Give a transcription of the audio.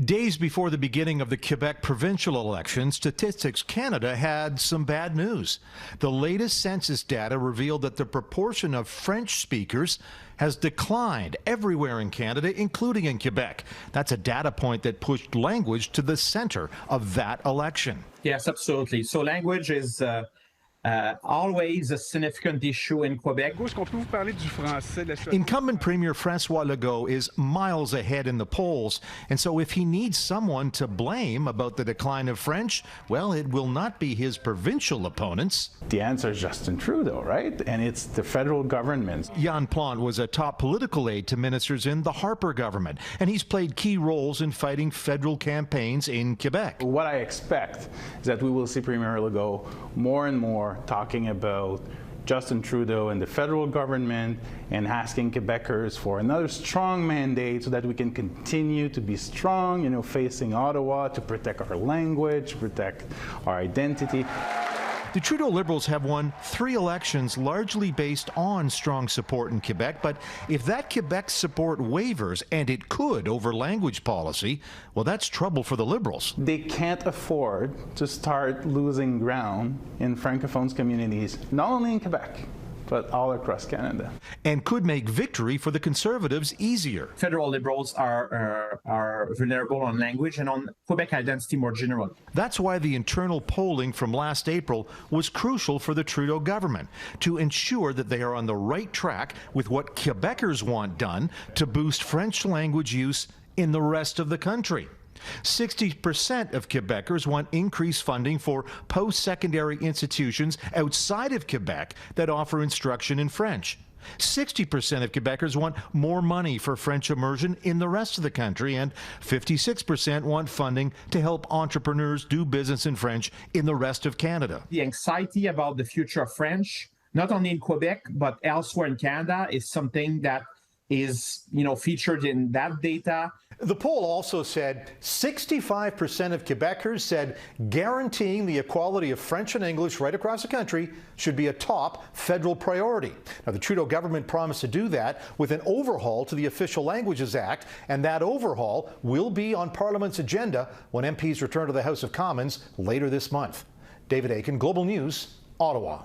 Days before the beginning of the Quebec provincial election, Statistics Canada had some bad news. The latest census data revealed that the proportion of French speakers has declined everywhere in Canada, including in Quebec. That's a data point that pushed language to the center of that election. Yes, absolutely. So language is always a significant issue in Quebec. Incumbent Premier François Legault is miles ahead in the polls, and so if he needs someone to blame about the decline of French, well, it will not be his provincial opponents. The answer is Justin Trudeau, right? And it's the federal government. Jan Plante was a top political aide to ministers in the Harper government, and he's played key roles in fighting federal campaigns in Quebec. What I expect is that we will see Premier Legault more and more talking about Justin Trudeau and the federal government and asking Quebecers for another strong mandate so that we can continue to be strong, facing Ottawa to protect our language, protect our identity. The Trudeau Liberals have won 3 elections largely based on strong support in Quebec, but if that Quebec support wavers, and it could over language policy, well, that's trouble for the Liberals. They can't afford to start losing ground in Francophones communities, not only in Quebec, but all across Canada. And could make victory for the Conservatives easier. Federal Liberals are vulnerable on language and on Quebec identity more generally. That's why the internal polling from last April was crucial for the Trudeau government, to ensure that they are on the right track with what Quebecers want done to boost French language use in the rest of the country. 60% of Quebecers want increased funding for post-secondary institutions outside of Quebec that offer instruction in French. 60% of Quebecers want more money for French immersion in the rest of the country, and 56% want funding to help entrepreneurs do business in French in the rest of Canada. The anxiety about the future of French, not only in Quebec, but elsewhere in Canada, is something that is, featured in that data. The poll also said 65% of Quebecers said guaranteeing the equality of French and English right across the country should be a top federal priority. Now, the Trudeau government promised to do that with an overhaul to the Official Languages Act, and that overhaul will be on Parliament's agenda when MPs return to the House of Commons later this month. David Akin, Global News, Ottawa.